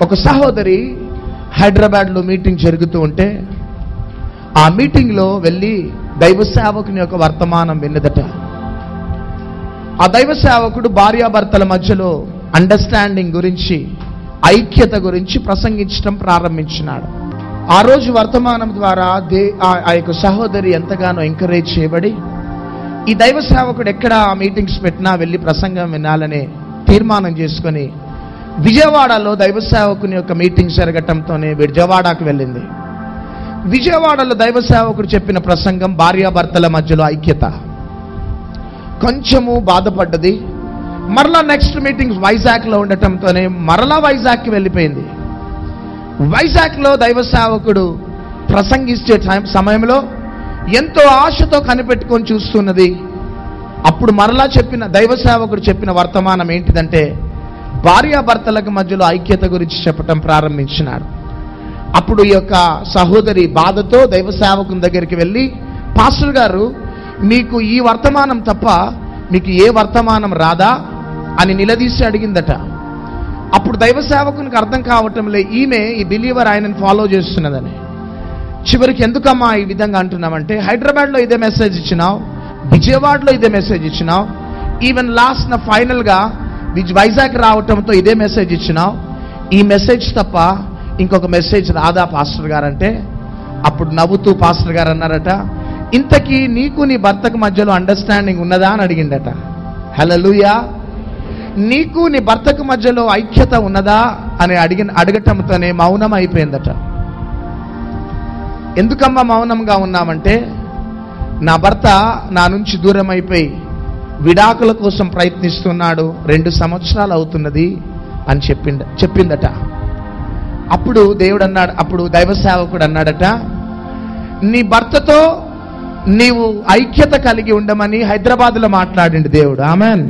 ఒక సహోదరి హైదరాబాద్లో మీటింగ్ జరుగుతూ ఉంటే ఆ మీటింగ్లో వెళ్ళి దైవ సేవకుని యొక్క వర్తమానం విన్నదట. ఆ దైవ సేవకుడు భార్యాభర్తల మధ్యలో అండర్స్టాండింగ్ గురించి, ఐక్యత గురించి ప్రసంగించడం ప్రారంభించినాడు. ఆ రోజు వర్తమానం ద్వారా ఆ యొక్క సహోదరి ఎంతగానో ఎంకరేజ్ చేయబడి ఈ దైవ సేవకుడు ఎక్కడ మీటింగ్స్ పెట్టినా వెళ్ళి ప్రసంగం వినాలనే తీర్మానం చేసుకొని విజయవాడలో దైవ సేవకుని యొక్క మీటింగ్ జరగటంతోనే విజయవాడకు వెళ్ళింది. విజయవాడలో దైవ సేవకుడు చెప్పిన ప్రసంగం భార్యాభర్తల మధ్యలో ఐక్యత. కొంచెము బాధపడ్డది. మరలా నెక్స్ట్ మీటింగ్స్ వైజాగ్లో ఉండటంతోనే మరలా వైజాగ్కి వెళ్ళిపోయింది. వైజాగ్లో దైవ సేవకుడు ప్రసంగిస్తే సమయంలో ఎంతో ఆశతో కనిపెట్టుకొని చూస్తున్నది. అప్పుడు మరలా చెప్పిన దైవ సేవకుడు చెప్పిన వర్తమానం ఏంటిదంటే భార్యాభర్తలకు మధ్యలో ఐక్యత గురించి చెప్పటం ప్రారంభించినాడు. అప్పుడు ఈ యొక్క సహోదరి బాధతో దైవ సేవకుని దగ్గరికి వెళ్ళి, పాస్టర్ గారు, మీకు ఈ వర్తమానం తప్ప మీకు ఏ వర్తమానం రాదా అని నిలదీసి అడిగిందట. అప్పుడు దైవ సేవకునికి అర్థం కావటంలే ఈమె ఈ బిలీవర్ ఆయనను ఫాలో చేస్తున్నదని. చివరికి ఎందుకమ్మా ఈ విధంగా అంటున్నామంటే, హైదరాబాద్లో ఇదే మెసేజ్ ఇచ్చినావు, విజయవాడలో ఇదే మెసేజ్ ఇచ్చినావు, ఈవెన్ లాస్ట్ ఫైనల్గా వైజాగ్ రావటంతో ఇదే మెసేజ్ ఇచ్చినావు, ఈ మెసేజ్ తప్ప ఇంకొక మెసేజ్ రాదా పాస్టర్ గారు అంటే, అప్పుడు నవ్వుతూ పాస్టర్ గారు అన్నారట, ఇంతకీ నీకు నీ భర్తకు మధ్యలో అండర్స్టాండింగ్ ఉన్నదా అని అడిగిండట. హల్లెలూయా. నీకు నీ భర్తకు మధ్యలో ఐక్యత ఉన్నదా అని అడగటంతోనే మౌనం అయిపోయిందట. ఎందుకమ్మా మౌనంగా ఉన్నామంటే, నా భర్త నా నుంచి దూరం అయిపోయి విడాకుల కోసం ప్రయత్నిస్తున్నాడు, 2 సంవత్సరాలు అవుతున్నది అని చెప్పిందట. అప్పుడు దేవుడు అన్నాడు, అప్పుడు దైవ సేవకుడు అన్నాడట, నీ భర్తతో నీవు ఐక్యత కలిగి ఉండమని హైదరాబాద్లో మాట్లాడిండు దేవుడు. ఆమెన్.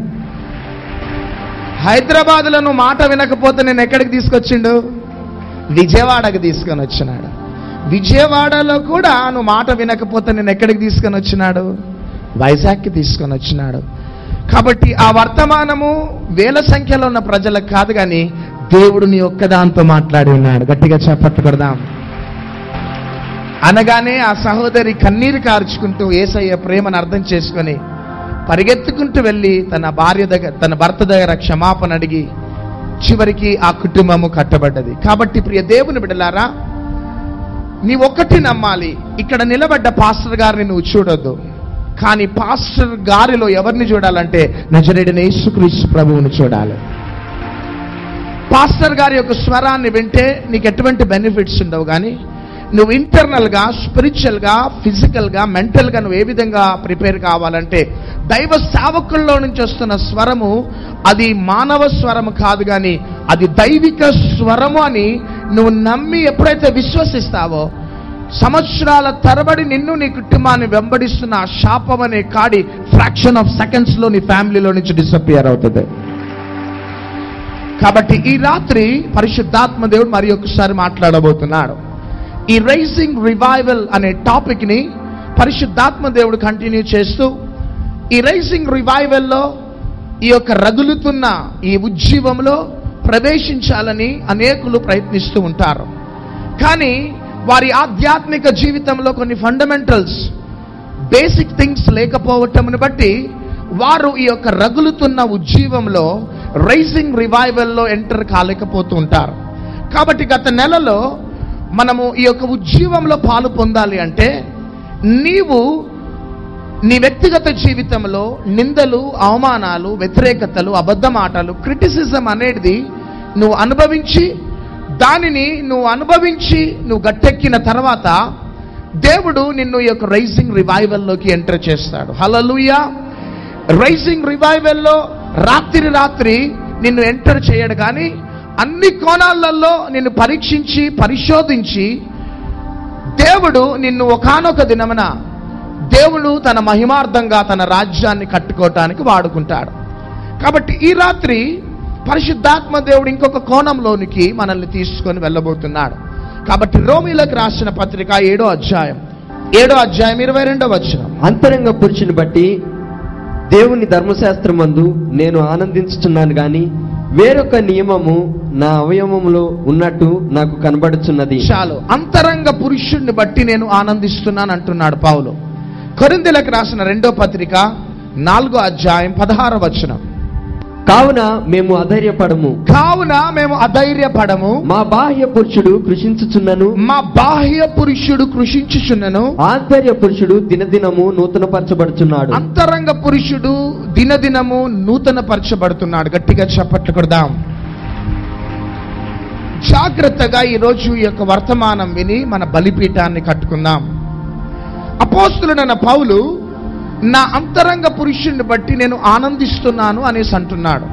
హైదరాబాద్లో నువ్వు మాట వినకపోతే నేను ఎక్కడికి తీసుకొచ్చిండు? విజయవాడకి తీసుకొని వచ్చినాడు. విజయవాడలో కూడా నువ్వు మాట వినకపోతే నేను ఎక్కడికి తీసుకొని వచ్చినాడు? వైజాగ్కి తీసుకొని వచ్చినాడు. కాబట్టి ఆ వర్తమానము వేల సంఖ్యలో ఉన్న ప్రజలకు కాదు, కానీ దేవుడు నీ ఒక్కదాంతో మాట్లాడి ఉన్నాడు. గట్టిగా చప్పట్లు కొడదాం. అనగానే ఆ సహోదరి కన్నీరు కార్చుకుంటూ యేసయ్య ప్రేమను అర్థం చేసుకొని పరిగెత్తుకుంటూ వెళ్ళి తన భర్త దగ్గర క్షమాపణ అడిగి చివరికి ఆ కుటుంబము కట్టబడ్డది. కాబట్టి ప్రియ దేవుని బిడ్డలారా, నీ ఒక్కటి నమ్మాలి, ఇక్కడ నిలబడ్డ పాస్టర్ గారిని నువ్వు చూడొద్దు, కానీ పాస్టర్ గారిలో ఎవరిని చూడాలంటే నజరేయుడైన యేసుక్రీస్తు ప్రభువుని చూడాలి. పాస్టర్ గారి యొక్క స్వరాన్ని వింటే నీకు ఎటువంటి బెనిఫిట్స్ ఉండవు, కానీ నువ్వు ఇంటర్నల్గా, స్పిరిచువల్గా, ఫిజికల్గా, మెంటల్గా నువ్వు ఏ విధంగా ప్రిపేర్ కావాలంటే దైవ సేవకుల్లో నుంచి వస్తున్న స్వరము అది మానవ స్వరము కాదు, కానీ అది దైవిక స్వరము అని నువ్వు నమ్మి ఎప్పుడైతే విశ్వసిస్తావో సంవత్సరాల తరబడి నిన్ను నీ కుటుంబాన్ని వెంబడిస్తున్న ఆ శాపం అనే కాడి ఫ్రాక్షన్ ఆఫ్ సెకండ్స్లో నీ ఫ్యామిలీలో నుంచి డిసప్పియర్ అవుతుంది. కాబట్టి ఈ రాత్రి పరిశుద్ధాత్మ దేవుడు మరి ఒకసారి మాట్లాడబోతున్నాడు. ఈ రైజింగ్ రివైవల్ అనే టాపిక్ ని పరిశుద్ధాత్మ దేవుడు కంటిన్యూ చేస్తూ ఈ రైజింగ్ రివైవల్లో ఈ యొక్క రగులుతున్న ఈ ఉజ్జీవంలో ప్రవేశించాలని అనేకులు ప్రయత్నిస్తూ ఉంటారు. కానీ వారి ఆధ్యాత్మిక జీవితంలో కొన్ని ఫండమెంటల్స్, బేసిక్ థింగ్స్ లేకపోవటంను బట్టి వారు ఈ యొక్క రగులుతున్న ఉజ్జీవంలో రైజింగ్ రివైవల్లో ఎంటర్ కాలేకపోతూ ఉంటారు. కాబట్టి గత నెలలో మనము ఈ యొక్క ఉజ్జీవంలో పాలు పొందాలి అంటే నీవు నీ వ్యక్తిగత జీవితంలో నిందలు, అవమానాలు, వ్యతిరేకతలు, అబద్ధ మాటలు, క్రిటిసిజం అనేది నువ్వు అనుభవించి దానిని నువ్వు గట్టెక్కిన తర్వాత దేవుడు నిన్ను ఈ యొక్క రైజింగ్ రివైవల్లోకి ఎంటర్ చేస్తాడు. హల్లెలూయా. రైజింగ్ రివైవల్లో రాత్రి నిన్ను ఎంటర్ చేయడు, కానీ అన్ని కోణాలలో నిన్ను పరీక్షించి పరిశోధించి దేవుడు నిన్ను ఒకానొక దినమున దేవుడు తన మహిమార్థంగా తన రాజ్యాన్ని కట్టుకోవటానికి వాడుకుంటాడు. కాబట్టి ఈ రాత్రి పరిశుద్ధాత్మ దేవుడు ఇంకొక కోణంలోనికి మనల్ని తీసుకొని వెళ్ళబోతున్నాడు. కాబట్టి రోమీలకు రాసిన పత్రిక 7వ అధ్యాయం 22వ వచనం. అంతరంగ పురుషుని బట్టి దేవుని ధర్మశాస్త్రమందు నేను ఆనందించుచున్నాను గాని వేరొక నియమము నా అవయవములో ఉన్నట్టు నాకు కనబడుచున్నది. చాలు. అంతరంగ పురుషుడిని బట్టి నేను ఆనందిస్తున్నాను అంటున్నాడు పౌలు. కొరింథీయులకు రాసిన 2వ పత్రిక 4వ అధ్యాయం 16వ వచనం. కావున మేము అధైర్యపడము, మా బాహ్య పురుషుడు కృషించుచున్నను, ఆంతర్య పురుషుడు దినదినము నూతనపరచబడుచున్నాడు. అంతరంగ పురుషుడు దినదినము నూతనపరచబడుతున్నాడు. గట్టిగా చప్పట్లు కొడదాం. జాగ్రత్తగా ఈరోజు ఈ యొక్క వర్తమానం విని మన బలిపీఠాన్ని కట్టుకుందాం. అపోస్తులుడైన పౌలు నా అంతరంగ పురుషుడిని బట్టి నేను ఆనందిస్తున్నాను అనేసి అంటున్నాడు.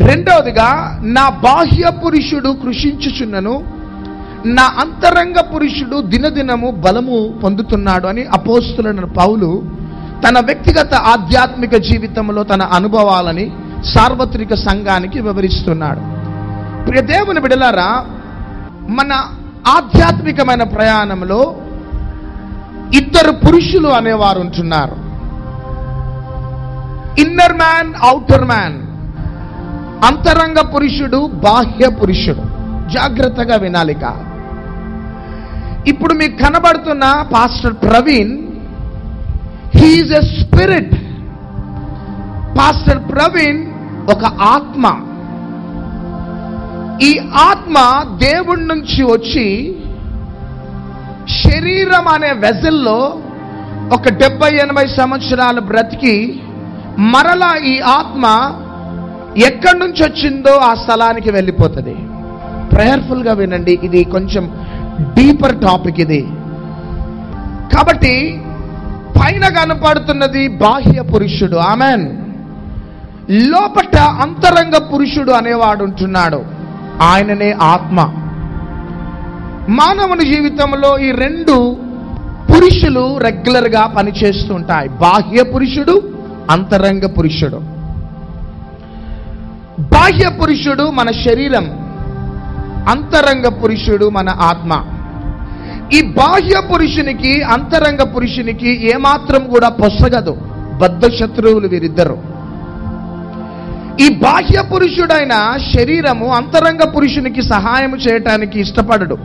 రెండవదిగా నా బాహ్య పురుషుడు కృషించుచున్నను, నా అంతరంగ పురుషుడు దినదినము బలము పొందుతున్నాడు అని అపోస్తులుడైన పౌలు తన వ్యక్తిగత ఆధ్యాత్మిక జీవితంలో తన అనుభవాలని సార్వత్రిక సంఘానికి వివరిస్తున్నాడు. ప్రియ దేవుని బిడ్డలారా, మన ఆధ్యాత్మికమైన ప్రయాణంలో ఇద్దరు పురుషులు అనేవారు ఉంటున్నారు. Inner man, outer man. అంతరంగ పురుషుడు, బాహ్య పురుషుడు. జాగ్రత్తగా వినాలిక. ఇప్పుడు మీకు కనబడుతున్న pastor Praveen, he is a spirit. Pastor Praveen ఒక ఆత్మ. ఈ ఆత్మ దేవుడి నుంచి వచ్చి శరీరం అనే వెజల్లో ఒక 70-80 సంవత్సరాలు బ్రతికి మరలా ఈ ఆత్మ ఎక్కడి నుంచి వచ్చిందో ఆ స్థలానికి వెళ్ళిపోతుంది. ప్రేయర్ఫుల్ గా వినండి, ఇది కొంచెం డీపర్ టాపిక్ ఇది. కాబట్టి పైన కనపడుతున్నది బాహ్య పురుషుడు, ఆమెన్. లోపట అంతరంగ పురుషుడు అనేవాడు ఉంటున్నాడు, ఆయననే ఆత్మ. మానవుని జీవితంలో ఈ రెండు పురుషులు రెగ్యులర్ గా పనిచేస్తూ ఉంటాయి. బాహ్య పురుషుడు, అంతరంగ పురుషుడు. బాహ్య పురుషుడు మన శరీరం, అంతరంగ పురుషుడు మన ఆత్మ. ఈ బాహ్య పురుషునికి అంతరంగ పురుషునికి ఏమాత్రం కూడా పొసగదు. బద్ధ శత్రువులు వీరిద్దరు. ఈ బాహ్య పురుషుడైన శరీరము అంతరంగ పురుషునికి సహాయం చేయటానికి ఇష్టపడడు.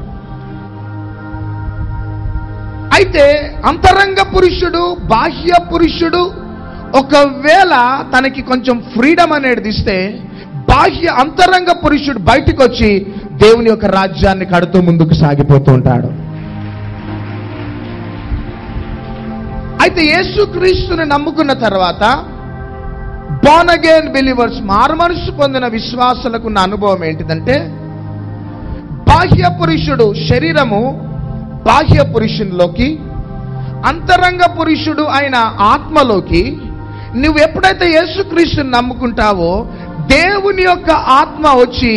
అయితే అంతరంగ పురుషుడు, బాహ్య పురుషుడు ఒకవేళ తనకి కొంచెం ఫ్రీడమ్ అనేది ఇస్తే అంతరంగ పురుషుడు బయటకు వచ్చి దేవుని యొక్క రాజ్యాన్ని కడుతూ ముందుకు సాగిపోతూ ఉంటాడు. అయితే యేసుక్రీస్తుని నమ్ముకున్న తర్వాత బోర్న్ అగైన్ బిలీవర్స్, మారుమనసు పొందిన విశ్వాసులకు ఉన్న అనుభవం ఏంటిదంటే, బాహ్య పురుషుడు శరీరము బాహ్య పురుషునిలోకి, అంతరంగ పురుషుడు అయిన ఆత్మలోకి నువ్వు ఎప్పుడైతే యేసుక్రీస్తుని నమ్ముకుంటావో దేవుని యొక్క ఆత్మ వచ్చి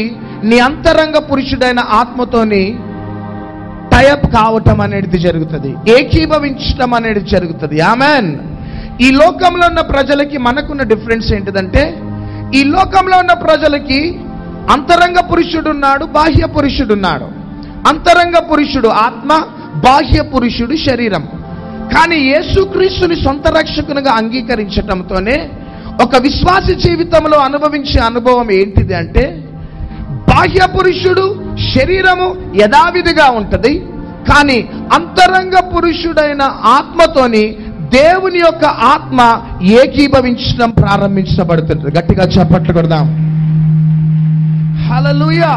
నీ అంతరంగ పురుషుడైన ఆత్మతోని టైఅప్ కావటం అనేది జరుగుతుంది, ఏకీభవించటం అనేది జరుగుతుంది. ఆమెన్. ఈ లోకంలో ఉన్న ప్రజలకి మనకున్న డిఫరెన్స్ ఏంటిదంటే, ఈ లోకంలో ఉన్న ప్రజలకి అంతరంగ పురుషుడు ఉన్నాడు, బాహ్య పురుషుడు ఉన్నాడు. అంతరంగ పురుషుడు ఆత్మ, బాహ్య పురుషుడు శరీరం. కానీ యేసుక్రీస్తుని సొంత రక్షకునిగా అంగీకరించటంతోనే ఒక విశ్వాసి జీవితంలో అనుభవించే అనుభవం ఏంటిది అంటే, బాహ్య పురుషుడు శరీరము యథావిధిగా ఉంటది, కానీ అంతరంగ పురుషుడైన ఆత్మతోని దేవుని యొక్క ఆత్మ ఏకీభవించడం ప్రారంభించబడుతుంది. గట్టిగా చప్పట్లు కొడదాం. హల్లెలూయా.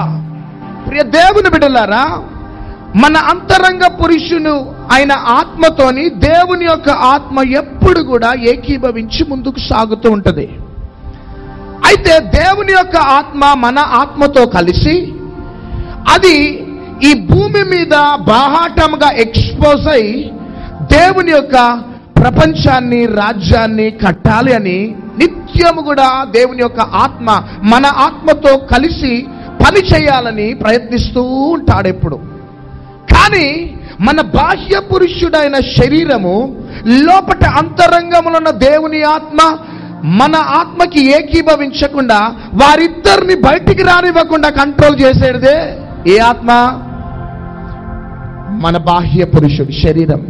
ప్రియ దేవుని బిడ్డలారా, మన అంతరంగ పురుషుడు అయిన ఆత్మతోని దేవుని యొక్క ఆత్మ ఎప్పుడు కూడా ఏకీభవించి ముందుకు సాగుతూ ఉంటది. అయితే దేవుని యొక్క ఆత్మ మన ఆత్మతో కలిసి అది ఈ భూమి మీద బాహాటంగా ఎక్స్పోజ్ అయి దేవుని యొక్క ప్రపంచాన్ని, రాజ్యాన్ని కట్టాలి అని నిత్యము కూడా దేవుని యొక్క ఆత్మ మన ఆత్మతో కలిసి పని చేయాలని ప్రయత్నిస్తూ ఉంటాడు ఎప్పుడు. కానీ మన బాహ్య పురుషుడైన శరీరము లోపట అంతరంగంలో ఉన్న దేవుని ఆత్మ మన ఆత్మకి ఏకీభవించకుండా వారిద్దరిని బయటికి రానివ్వకుండా కంట్రోల్ చేసేదే ఏ ఆత్మ? మన బాహ్య పురుషుడు శరీరం.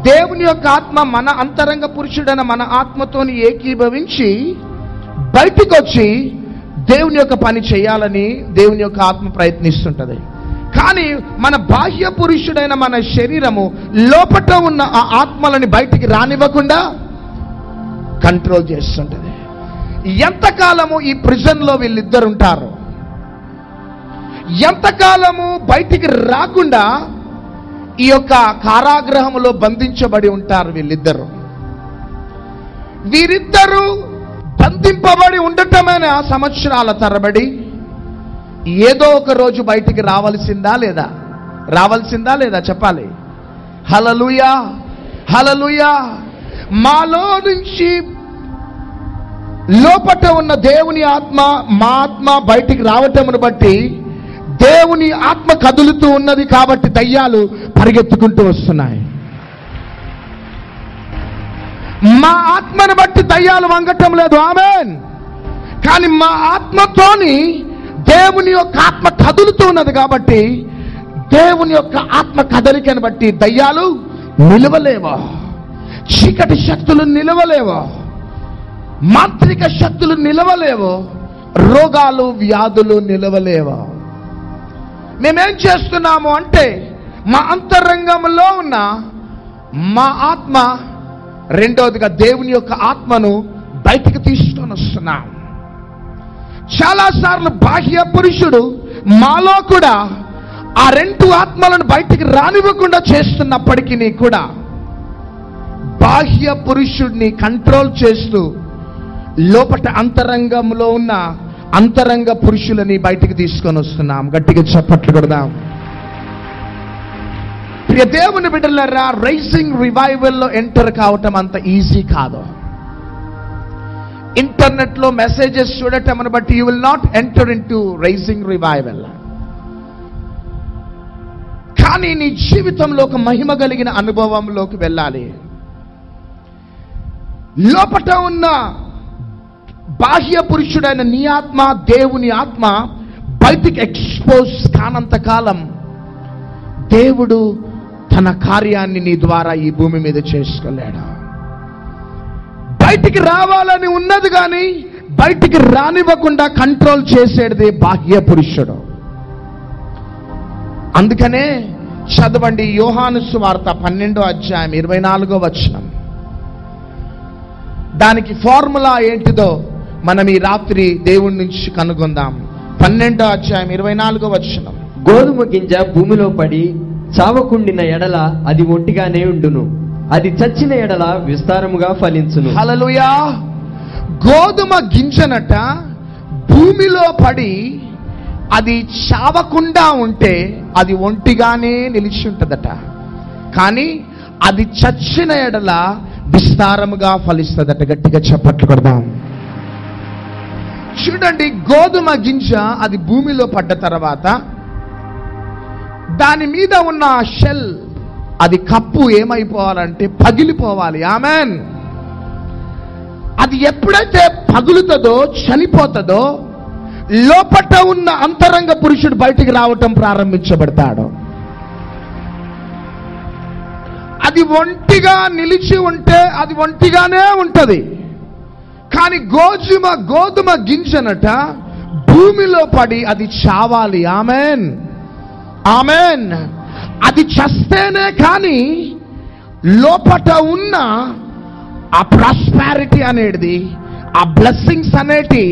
దేవుని యొక్క ఆత్మ మన అంతరంగ పురుషుడైన మన ఆత్మతోని ఏకీభవించి బయటికి వచ్చి దేవుని యొక్క పని చేయాలని దేవుని యొక్క ఆత్మ ప్రయత్నిస్తుంటది. కానీ మన బాహ్య పురుషుడైన మన శరీరము లోపట ఉన్న ఆ ఆత్మలని బయటికి రానివ్వకుండా కంట్రోల్ చేస్తుంటది. ఎంతకాలము ఈ ప్రిజన్లో వీళ్ళిద్దరు ఉంటారు, ఎంతకాలము బయటికి రాకుండా ఈ యొక్క కారాగృహములో బంధించబడి ఉంటారు వీళ్ళిద్దరు. వీరిద్దరూ బంధింపబడి ఉండటమైన సంవత్సరాల తరబడి ఏదో ఒక రోజు బయటికి రావాల్సిందా లేదా చెప్పాలి. హల్లెలూయా, హల్లెలూయా. మాలో నుంచి లోపట ఉన్న దేవుని ఆత్మ, మా ఆత్మ బయటికి రావటమును బట్టి దేవుని ఆత్మ కదులుతూ ఉన్నది కాబట్టి దయ్యాలు పరిగెత్తుకుంటూ వస్తున్నాయి. మా ఆత్మను బట్టి దయ్యాలు వంగటం లేదు, ఆమేన్. కానీ మా ఆత్మతోని దేవుని యొక్క ఆత్మ కదులుతూ ఉన్నది కాబట్టి దేవుని యొక్క ఆత్మ కదలికను బట్టి దయ్యాలు నిలవలేవో, చీకటి శక్తులు నిలవలేవో, మాంత్రిక శక్తులు నిలవలేవో, రోగాలు వ్యాధులు నిలవలేవో. మేమేం చేస్తున్నాము అంటే మా అంతరంగంలో ఉన్న మా ఆత్మ, రెండవదిగా దేవుని యొక్క ఆత్మను బయటికి తీసుకొని వస్తున్నాం. చాలాసార్లు బాహ్య పురుషుడు మాలో కూడా ఆ రెండు ఆత్మలను బయటికి రానివ్వకుండా చేస్తున్నప్పటికీ కూడా బాహ్య పురుషుడిని కంట్రోల్ చేస్తూ లోపట అంతరంగంలో ఉన్న అంతరంగ పురుషులని బయటికి తీసుకొని వస్తున్నాం. గట్టిగా చప్పట్లు కొడదాం. ప్రియ దేవుని బిడ్డలారా, రైజింగ్ రివైవల్లో ఎంటర్ కావటం అంత ఈజీ కాదు. ఇంటర్నెట్ లో మెసేజెస్ చూడటం బట్టి you will not enter into rising revival. కానీ నీ జీవితంలో ఒక మహిమ కలిగిన అనుభవంలోకి వెళ్ళాలి. లోపట ఉన్న బాహ్య పురుషుడైన నీ ఆత్మ, దేవుని ఆత్మ బయటికి ఎక్స్పోజ్ కానంత కాలం దేవుడు తన కార్యాన్ని నీ ద్వారా ఈ భూమి మీద చేసుకోలేడు. బయటికి రావాలని ఉన్నది కానీ బయటికి రానివ్వకుండా కంట్రోల్ చేసేది బాహ్య పురుషుడు. అందుకనే చదవండి యోహాను సువార్త 12వ అధ్యాయం 24వ వచనం. దానికి ఫార్ములా ఏంటిదో మనం ఈ రాత్రి దేవుడి నుంచి కనుగొందాం. 12వ అధ్యాయం 24వ వచనం. గోధుమ గింజ భూమిలో పడి చావకుండిన ఎడల అది ఒంటిగానే ఉండును, అది చచ్చిన ఎడల విస్తారముగా ఫలించును. హల్లెలూయా. గోధుమ గింజనట భూమిలో పడి అది చావకుండా ఉంటే అది ఒంటిగానే నిలిచి ఉంటదట. కానీ అది చచ్చిన ఎడల విస్తారముగా ఫలిస్తుందట. గట్టిగా చప్పట్లు కొడదాం. చూడండి, గోధుమ గింజ అది భూమిలో పడ్డ తర్వాత దాని మీద ఉన్న షెల్, అది కప్పు ఏమైపోవాలంటే పగిలిపోవాలి. ఆమెన్. అది ఎప్పుడైతే పగులుతుందో, చనిపోతుందో, లోపట ఉన్న అంతరంగ పురుషుడు బయటికి రావటం ప్రారంభించబడతాడు. అది ఒంటిగా నిలిచి ఉంటే అది ఒంటిగానే ఉంటది. కానీ గోధుమ గింజనట భూమిలో పడి అది చావాలి. Amen, amen. అది చస్తేనే కానీ లోపట ఉన్న ఆ ప్రాస్పారిటీ అనేది, ఆ బ్లెస్సింగ్స్ అనేటి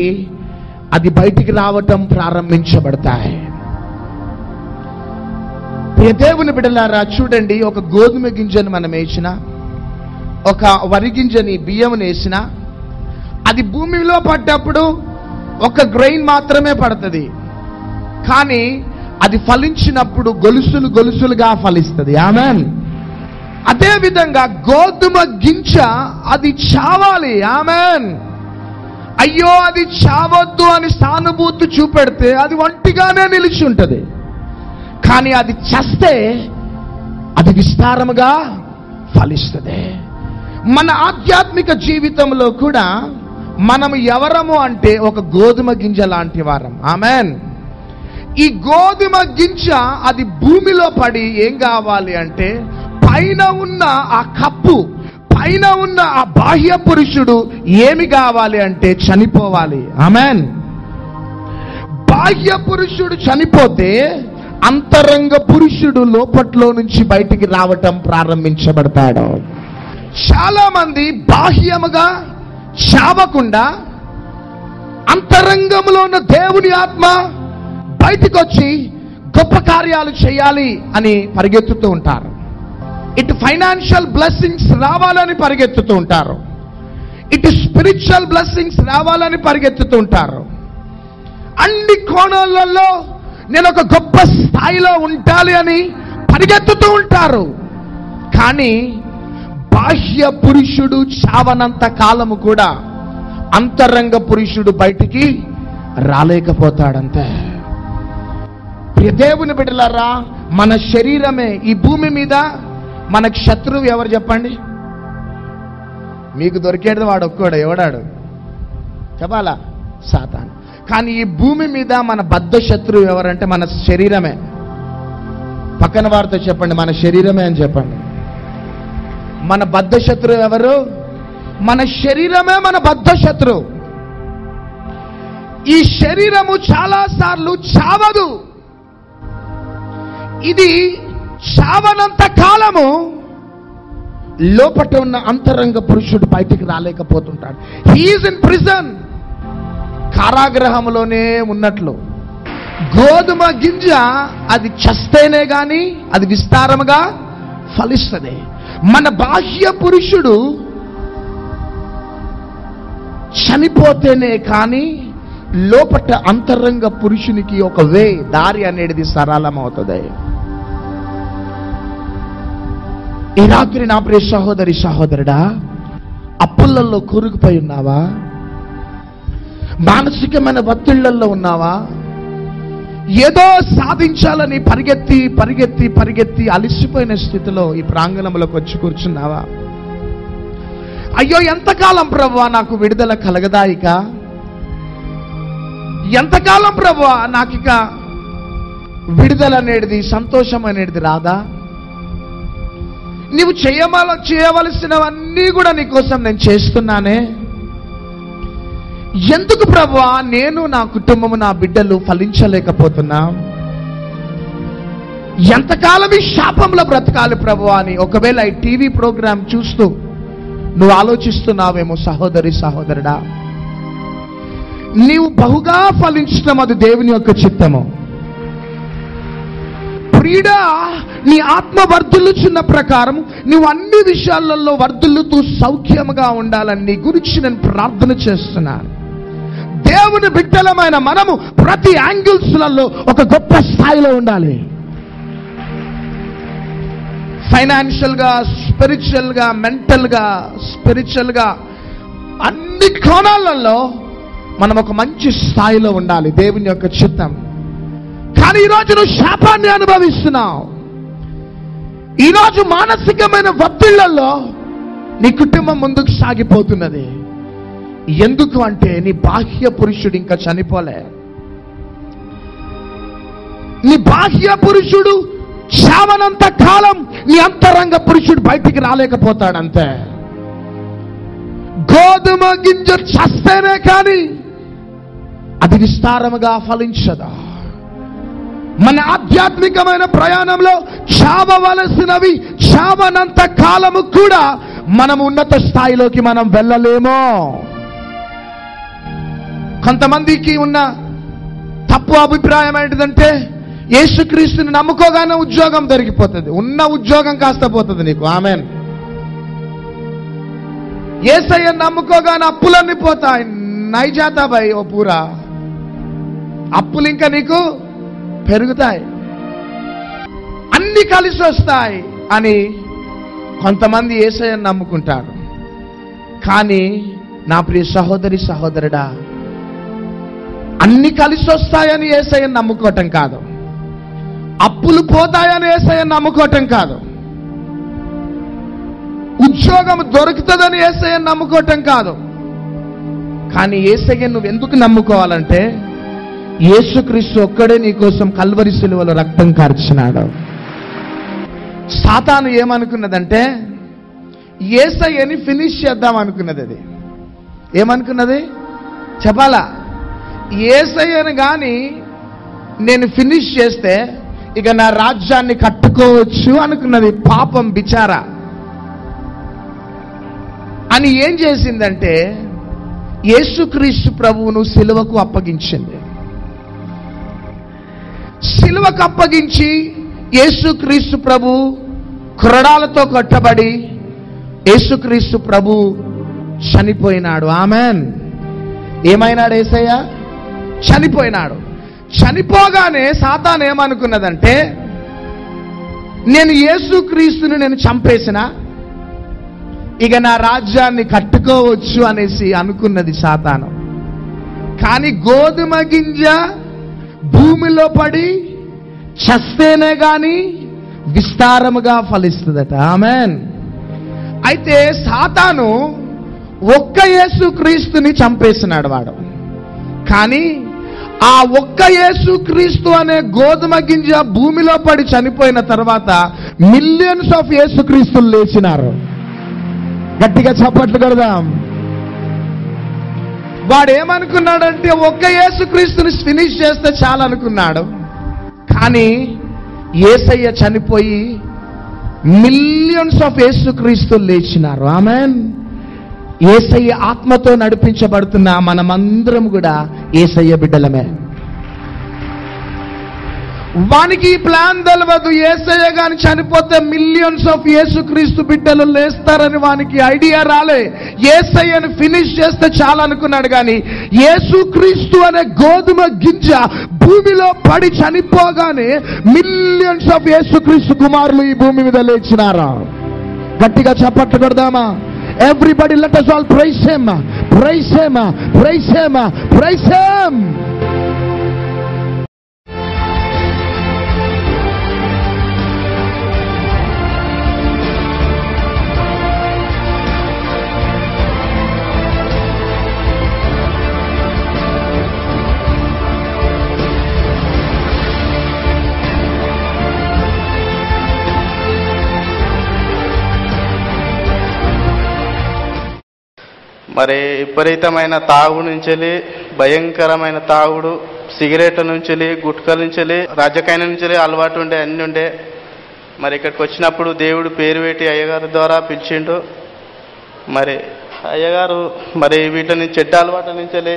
అది బయటికి రావటం ప్రారంభించబడతాయి. దేవుని బిడ్డలారా, చూడండి, ఒక గోధుమ గింజను మనం వేసిన, ఒక వరి గింజని బియ్యమును వేసిన, అది భూమిలో పడ్డప్పుడు ఒక గ్రెయిన్ మాత్రమే పడుతుంది. కానీ అది ఫలించినప్పుడు గొలుసులు గొలుసులుగా ఫలిస్తుంది. ఆమెన్. అదే విధంగా గోధుమ గింజ అది చావాలి. ఆమెన్. అయ్యో అది చావద్దు అని సానుభూతి చూపెడితే అది ఒంటిగానే నిలిచి ఉంటుంది. కానీ అది చస్తే అది విస్తారముగా ఫలిస్తుంది. మన ఆధ్యాత్మిక జీవితంలో కూడా మనము ఎవరము అంటే ఒక గోధుమ గింజ లాంటి వారం. ఆమెన్. ఈ గోధుమ గింజ అది భూమిలో పడి ఏం కావాలి అంటే పైన ఉన్న ఆ కప్పు, పైన ఉన్న ఆ బాహ్య పురుషుడు ఏమి కావాలి అంటే చనిపోవాలి. ఆమేన్. బాహ్య పురుషుడు చనిపోతే అంతరంగ పురుషుడు లోపట్లో నుంచి బయటికి రావటం ప్రారంభించబడతాడు. చాలా మంది బాహ్యముగా చావకుండా అంతరంగంలో ఉన్న దేవుని ఆత్మ బయటికి వచ్చి గొప్ప కార్యాలు చేయాలి అని పరిగెత్తుతూ ఉంటారు. ఇటు ఫైనాన్షియల్ బ్లెస్సింగ్స్ రావాలని పరిగెత్తుతూ ఉంటారు, ఇటు స్పిరిచువల్ బ్లెస్సింగ్స్ రావాలని పరిగెత్తుతూ ఉంటారు. అన్ని కోణాలలో నేను ఒక గొప్ప స్థాయిలో ఉండాలి అని పరిగెత్తుతూ ఉంటారు. కానీ బాహ్య పురుషుడు చావనంత కాలము కూడా అంతరంగ పురుషుడు బయటికి రాలేకపోతాడంతే. దేవుని బిడ్డలారా, మన శరీరమే ఈ భూమి మీద మనకు శత్రువు ఎవరు చెప్పండి? మీకు దొరికేది వాడు ఒక్కడు, ఎవడాడు చెప్పాలా? సాతాను. కానీ ఈ భూమి మీద మన బద్ధ శత్రువు ఎవరంటే మన శరీరమే. పక్కన వారితో చెప్పండి, మన శరీరమే అని చెప్పండి. మన బద్ధ శత్రువు ఎవరు? మన శరీరమే మన బద్ధ శత్రువు. ఈ శరీరము చాలా సార్లు చావదు. ఇది చావనంత కాలము లోపట ఉన్న అంతరంగ పురుషుడు బయటికి రాలేకపోతుంటాడు. He is in prison. కారాగృహంలోనే ఉన్నట్లు. గోధుమ గింజ అది చస్తేనే గాని అది విస్తారముగా ఫలిస్తుంది. మన బాహ్య పురుషుడు చనిపోతేనే కానీ లోపట అంతరంగ పురుషునికి ఒక దారి అనేది సరళమవుతుంది. ఈ రాత్రి నా ప్రియ సహోదరి సహోదరుడా, అప్పులలో కూరుకుపోయి ఉన్నావా? మానసికమైన ఒత్తిళ్లలో ఉన్నావా? ఏదో సాధించాలని పరిగెత్తి పరిగెత్తి పరిగెత్తి అలసిపోయిన స్థితిలో ఈ ప్రాంగణంలోకి వచ్చి కూర్చున్నావా? అయ్యో, ఎంతకాలం ప్రభువా నాకు విడుదల కలగదా? ఇక ఎంతకాలం ప్రభువా నాకు ఇక విడుదల అనేది, సంతోషం అనేది రాదా? నీవు చేయవలసినవన్నీ కూడా నీకోసం నేను చేస్తున్నానే, ఎందుకు ప్రభువా నేను, నా కుటుంబము, నా బిడ్డలు ఫలించలేకపోతున్నా? ఎంతకాలం ఈ శాపంలో బ్రతకాలి ప్రభువా అని ఒకవేళ ఈ టీవీ ప్రోగ్రాం చూస్తూ నువ్వు ఆలోచిస్తున్నావేమో సహోదరి సహోదరుడా. నీవు బహుగా ఫలించడం అది దేవుని యొక్క చిత్తము. ప్రియుడా, నీ ఆత్మ వర్ధిల్లుచున్న ప్రకారం నువ్వు అన్ని విషయాలలో వర్ధిల్లుతూ సౌఖ్యముగా ఉండాలని నీ గురించి నేను ప్రార్థన చేస్తున్నాను. దేవుని బిడ్డలమైన మనము ప్రతి యాంగిల్స్లలో ఒక గొప్ప స్థాయిలో ఉండాలి. ఫైనాన్షియల్ గా, స్పిరిచువల్ గా, మెంటల్ గా, స్పిరిచువల్ గా అన్ని కోణాలలో మనం ఒక మంచి స్థాయిలో ఉండాలి. దేవుని యొక్క చిత్తం. కానీ ఈరోజు నువ్వు శాపాన్ని అనుభవిస్తున్నావు. ఈరోజు మానసికమైన ఒత్తిళ్లలో నీ కుటుంబం ముందుకు సాగిపోతున్నది. ఎందుకు అంటే నీ బాహ్య పురుషుడు ఇంకా చనిపోలే. నీ బాహ్య పురుషుడు చావనంత కాలం నీ అంతరంగ పురుషుడు బయటికి రాలేకపోతాడంతే. గోధుమ గింజ చస్తేనే కానీ అది విస్తారముగా ఫలించదా. మన ఆధ్యాత్మికమైన ప్రయాణంలో చావవలసినవి చావనంత కాలము కూడా మనం ఉన్నత స్థాయిలోకి మనం వెళ్ళలేమో. కొంతమందికి ఉన్న తప్పు అభిప్రాయం ఏంటిదంటే, యేసుక్రీస్తుని నమ్ముకోగానే ఉద్యోగం దొరికిపోతుంది. ఉన్న ఉద్యోగం కాస్త పోతుంది నీకు. ఆమెన్. యేసయ్యను నమ్ముకోగానే అప్పులన్నీ పోతాయి. నైజాతా భయ్ ఓ పూరా, అప్పులు ఇంకా నీకు పెరుగుతాయి, అన్ని కలిసి వస్తాయి అని కొంతమంది యేసయ్యను నమ్ముకుంటారు. కానీ నా ప్రియ సహోదరి సహోదరుడా, అన్ని కలిసి వస్తాయని యేసయ్యను నమ్ముకోవటం కాదు, అప్పులు పోతాయని యేసయ్యను నమ్ముకోవటం కాదు, ఉద్యోగం దొరుకుతుందని యేసయ్యను నమ్ముకోవటం కాదు. కానీ యేసయ్యను నువ్వు ఎందుకు నమ్ముకోవాలంటే, యేసుక్రీస్తు ఒక్కడే నీ కోసం కల్వరి సిలువలో రక్తం కార్చినాడు. సాతాను ఏమనుకున్నదంటే, యేసయ్యని ఫినిష్ చేద్దాం అనుకున్నది. అది ఏమనుకున్నది చెప్పాలా? యేసయ్యని కానీ నేను ఫినిష్ చేస్తే ఇక నా రాజ్యాన్ని కట్టుకోవచ్చు అనుకున్నది. పాపం బిచారా అని ఏం చేసిందంటే యేసుక్రీస్తు ప్రభువును సిలువకు అప్పగించింది. సిలువకు అప్పగించి యేసుక్రీస్తు ప్రభు కొరడాలతో కట్టబడి యేసుక్రీస్తు ప్రభు చనిపోయినాడు. ఆమెన్. ఏమైనాడు యేసయ్య? చనిపోయినాడు. చనిపోగానే సాతాను ఏమనుకున్నదంటే నేను యేసుక్రీస్తుని నేను చంపేసిన ఇక నా రాజ్యాన్ని కట్టుకోవచ్చు అనేసి అనుకున్నది సాతాను. కానీ గోధుమ గింజ భూమిలో పడి చస్తేనే గాని విస్తారముగా ఫలిస్తుందట. ఆమెన్. అయితే సాతాను ఒక్క యేసుక్రీస్తుని చంపేసినాడు వాడు. కానీ ఆ ఒక్క యేసుక్రీస్తు అనే గోధుమ గింజ భూమిలో పడి చనిపోయిన తర్వాత మిలియన్స్ ఆఫ్ యేసుక్రీస్తులు లేచినారు. గట్టిగా చప్పట్లు కొడదాం. వాడు ఏమనుకున్నాడంటే ఒక్క యేసుక్రీస్తుని ఫినిష్ చేస్తే చాలు అనుకున్నాడు. కానీ యేసయ్య చనిపోయి మిలియన్స్ ఆఫ్ యేసుక్రీస్తులు లేచినారు. ఆమెన్. యేసయ్య ఆత్మతో నడిపించబడుతున్న మనమందరం కూడా యేసయ్య బిడ్డలమే. వానికి ఈ ప్లాన్ తెలియదు. యేసయ్య గాని చనిపోతే మిలియన్స్ ఆఫ్ యేసుక్రీస్తు బిడ్డలు లేస్తారని వానికి ఐడియా రాలే. యేసయ్యను ఫినిష్ చేస్తే చాలా అనుకున్నాడు. కానీ యేసుక్రీస్తు అనే గోధుమ గింజ భూమిలో పడి చనిపోగానే మిలియన్స్ ఆఫ్ యేసుక్రీస్తు కుమారులు ఈ భూమి మీద లేచినారా? గట్టిగా చప్పట్లు కొడదామా? Everybody let us all praise him, praise him, praise him, praise him. మరి విపరీతమైన తాగుడు నుంచి, భయంకరమైన తాగుడు, సిగరెట్ల నుంచి, గుట్కల నుంచి, రాజకీయం నుంచి అలవాటు ఉండే, అన్నీ ఉండే. మరి ఇక్కడికి వచ్చినప్పుడు దేవుడు పేరు పెట్టి అయ్యగారి ద్వారా పిలిచిండు. మరి అయ్యగారు మరి వీటి నుంచి చెడ్డ అలవాట్ల నుంచి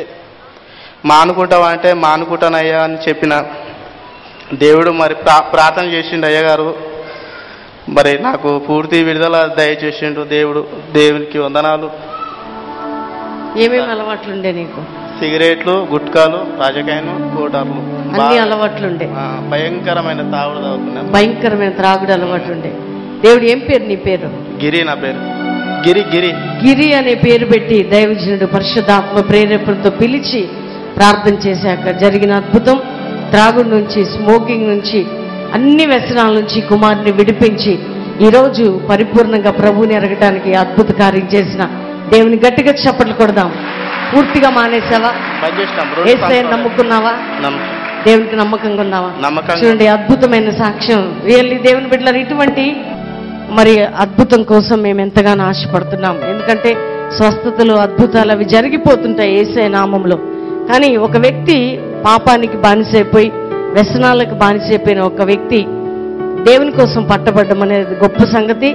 మానుకుంటావా అంటే మానుకుంటానయ్యా అని చెప్పిన దేవుడు మరి ప్రార్థన చేసిండు అయ్యగారు. మరి నాకు పూర్తి విడుదల దయచేసిండు దేవుడు. దేవునికి వందనాలు. ఏమేమి అలవాట్లుండే నీకు? సిగరెట్లు, గుట్కాలు, రాజకీయం, కోటర్లు, అన్ని అలవాట్లుండే. భయంకరమైన తాగుడు తాగుతున్నాను. భయంకరమైన త్రాగుడు అలవాట్లుండే. దేవుడు ఏం పేరు నీ పేరు? గిరి. నా పేరు గిరి. గిరి గిరి అనే పేరు పెట్టి దైవజనుడు పరిశుద్ధాత్మ ప్రేరేపణతో పిలిచి ప్రార్థన చేశాక జరిగిన అద్భుతం, త్రాగుడు నుంచి, స్మోకింగ్ నుంచి, అన్ని వ్యసనాల నుంచి కుమారుని విడిపించి ఈరోజు పరిపూర్ణంగా ప్రభువుని ఎరగటానికి అద్భుత కార్యం చేసిన దేవుని గట్టిగా చప్పట్లు కొడదాం. పూర్తిగా మానేసావా? యేసయ్యను నమ్ముకున్నావా? దేవునికి నమ్మకంగా ఉన్నావా? చూడండి, అద్భుతమైన సాక్ష్యం. రియల్లీ దేవుని బిడ్డలారా, ఇటువంటి మరి అద్భుతం కోసం మేము ఎంతగానో ఆశపడుతున్నాం. ఎందుకంటే స్వస్థతలు, అద్భుతాలు అవి జరిగిపోతుంటాయి యేసయ్య నామంలో. కానీ ఒక వ్యక్తి పాపానికి బానిసైపోయి, వ్యసనాలకు బానిసైపోయిన ఒక వ్యక్తి దేవుని కోసం పట్టబడ్డం అనేది గొప్ప సంగతి.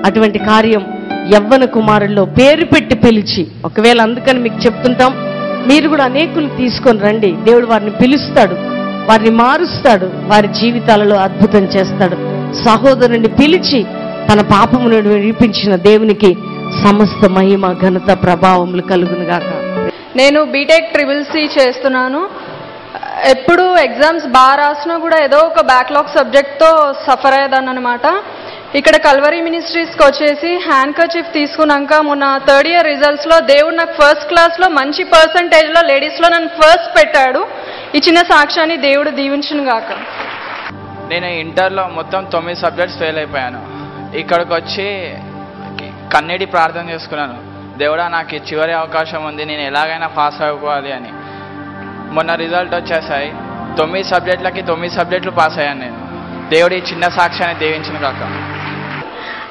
అటువంటి కార్యం యవ్వన కుమారుల్లో పేరు పెట్టి పిలిచి, ఒకవేళ అందుకని మీకు చెప్తుంటాం, మీరు కూడా అనేకులు తీసుకొని రండి. దేవుడు వారిని పిలుస్తాడు, వారిని మారుస్తాడు, వారి జీవితాలలో అద్భుతం చేస్తాడు. సహోదరుని పిలిచి తన పాపమును విడిపించిన దేవునికి సమస్త మహిమ, ఘనత, ప్రభావములు కలుగునుగాక. నేను బీటెక్ ట్రిపుల్ సి చేస్తున్నాను. ఎప్పుడు ఎగ్జామ్స్ బాగా రాసినా కూడా ఏదో ఒక బ్యాక్లాగ్ సబ్జెక్ట్తో సఫర్ అయ్యేదాన్ని అనమాట. ఇక్కడ కల్వరీ మినిస్ట్రీస్కి వచ్చేసి హ్యాండ్ కర్చీఫ్ తీసుకున్నాక మొన్న థర్డ్ ఇయర్ రిజల్ట్స్లో దేవుడు నాకు ఫస్ట్ క్లాస్లో మంచి పర్సంటేజ్లో లేడీస్లో నన్ను ఫస్ట్ పెట్టాడు. ఈ చిన్న సాక్ష్యాన్ని దేవుడు దీవించును గాక. నేను ఇంటర్లో మొత్తం 9 సబ్జెక్ట్స్ ఫెయిల్ అయిపోయాను. ఇక్కడికి వచ్చి కన్నీటి ప్రార్థన చేసుకున్నాను, దేవుడా నాకు ఈ చివరి అవకాశం ఉంది, నేను ఎలాగైనా పాస్ అయిపోవాలి అని. మొన్న రిజల్ట్ వచ్చేసాయి. 9 సబ్జెక్టులకి 9 సబ్జెక్టులు పాస్ అయ్యాను నేను. దేవుడు ఈ చిన్న సాక్ష్యాన్ని దీవించును గాక.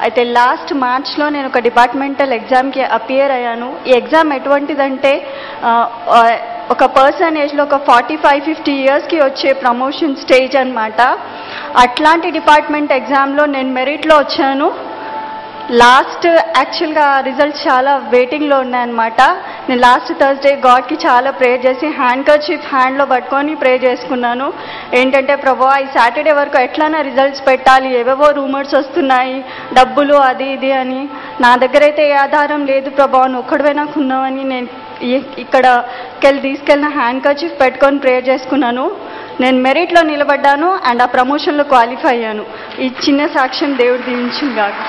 అయితే లాస్ట్ మార్చ్లో నేను ఒక డిపార్ట్మెంటల్ ఎగ్జామ్కి అపియర్ అయ్యాను. ఈ ఎగ్జామ్ ఎటువంటిదంటే ఒక పర్సన్ ఏజ్లో ఒక 45-50 ఇయర్స్కి వచ్చే ప్రమోషన్ స్టేజ్ అన్నమాట. అట్లాంటి డిపార్ట్మెంట్ ఎగ్జామ్లో నేను మెరిట్లో వచ్చాను. లాస్ట్ యాక్చువల్గా రిజల్ట్స్ చాలా వెయిటింగ్లో ఉన్నాయన్నమాట. నేను లాస్ట్ థర్స్డే గాడ్కి చాలా ప్రేయర్ చేసి హ్యాండ్లో పట్టుకొని ప్రేయర్ చేసుకున్నాను. ఏంటంటే ప్రభువా ఈ సాటర్డే వరకు ఎట్లైనా రిజల్ట్స్ పెట్టాలి, ఏవేవో రూమర్స్ వస్తున్నాయి, డబ్బులు అది ఇది అని. నా దగ్గర అయితే ఏ ఆధారం లేదు ప్రభువా, నువ్వు ఒక్కడివే నాకు ఉన్నావని నేను ఇక్కడికెళ్ళి తీసుకెళ్ళిన హ్యాండ్కర్చీఫ్ పెట్టుకొని ప్రేయర్ చేసుకున్నాను. నేను మెరిట్లో నిలబడ్డాను అండ్ ఆ ప్రమోషన్లో క్వాలిఫై అయ్యాను. ఈ చిన్న సాక్ష్యం దేవుడు దీవించింది కాదు.